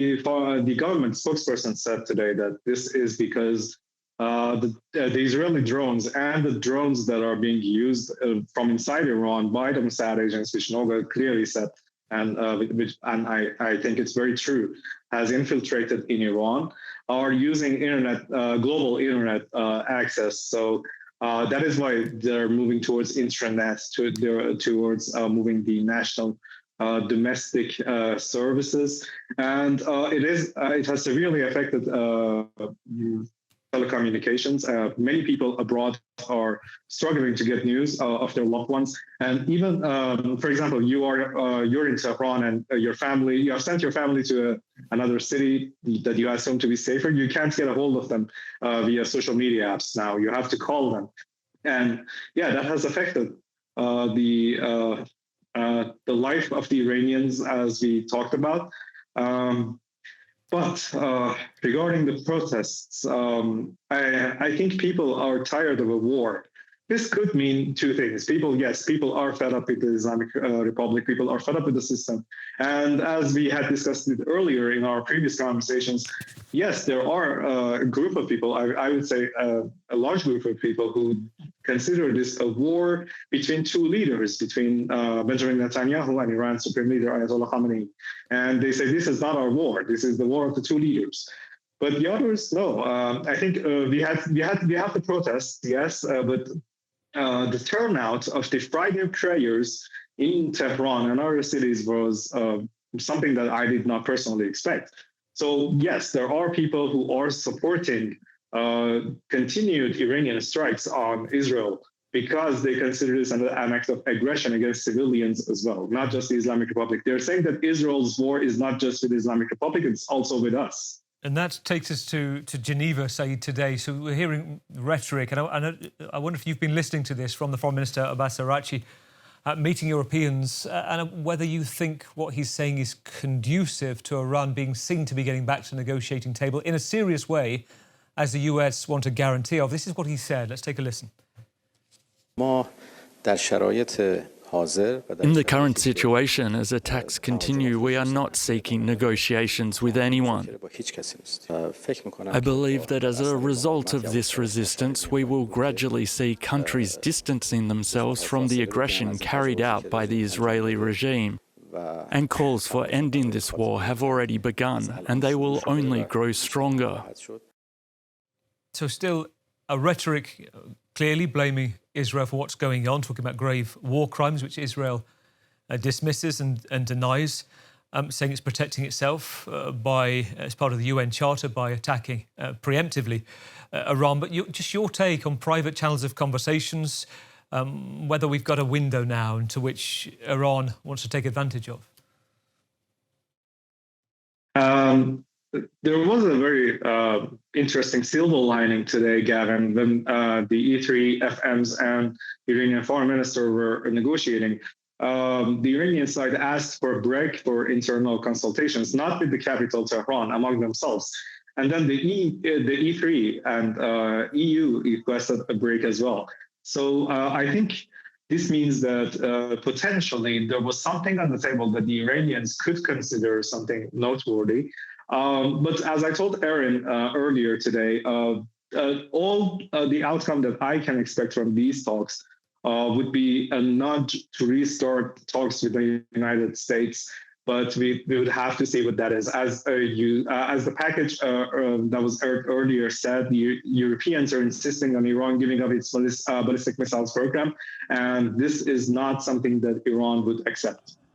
the government spokesperson said today that this is because the Israeli drones and the drones that are being used from inside Iran by the Mossad agents, which Noga clearly said, and I think it's very true, has infiltrated in Iran, are using global internet access. So that is why they're moving towards intranet, towards moving the national domestic services, and it has severely affected telecommunications. Many people abroad are struggling to get news of their loved ones, and even, for example, you're in Tehran and you have sent your family to another city that you assume to be safer. You can't get a hold of them via social media apps now. You have to call them, and yeah, that has affected the life of the Iranians, as we talked about. But regarding the protests, I think people are tired of a war. This could mean two things. People are fed up with the Islamic Republic. People are fed up with the system. And as we had discussed it earlier in our previous conversations, yes, there are a group of people, I would say a large group of people who consider this a war between two leaders, between Benjamin Netanyahu and Iran's Supreme Leader Ayatollah Khamenei. And they say this is not our war. This is the war of the two leaders. But the others, no. I think we have the protests, yes, but the turnout of the Friday prayers in Tehran and other cities was something that I did not personally expect. So yes, there are people who are supporting continued Iranian strikes on Israel because they consider this an act of aggression against civilians as well, not just the Islamic Republic. They're saying that Israel's war is not just with the Islamic Republic, it's also with us. And that takes us to Geneva, Saeed, today. So we're hearing rhetoric, and I wonder if you've been listening to this from the Foreign Minister, Abbas Araghchi, meeting Europeans, and whether you think what he's saying is conducive to Iran being seen to be getting back to the negotiating table in a serious way, as the US want a guarantee of. This is what he said. Let's take a listen. In the current situation, as attacks continue, we are not seeking negotiations with anyone. I believe that as a result of this resistance, we will gradually see countries distancing themselves from the aggression carried out by the Israeli regime. And calls for ending this war have already begun, and they will only grow stronger. So still a rhetoric clearly blaming Israel for what's going on, talking about grave war crimes, which Israel dismisses and denies, saying it's protecting itself as part of the UN Charter by attacking preemptively Iran. But just your take on private channels of conversations, whether we've got a window now into which Iran wants to take advantage of. There was a very interesting silver lining today, Gavin, when the E3 FMs and Iranian foreign minister were negotiating. The Iranian side asked for a break for internal consultations, not with the capital Tehran, among themselves. And then the E3 and EU requested a break as well. So I think this means that potentially there was something on the table that the Iranians could consider something noteworthy. But as I told Aaron earlier today, all the outcome that I can expect from these talks would be a nudge to restart talks with the United States. But we would have to see what that is. As the package that was aired earlier said, the Europeans are insisting on Iran giving up its ballistic missiles program, and this is not something that Iran would accept.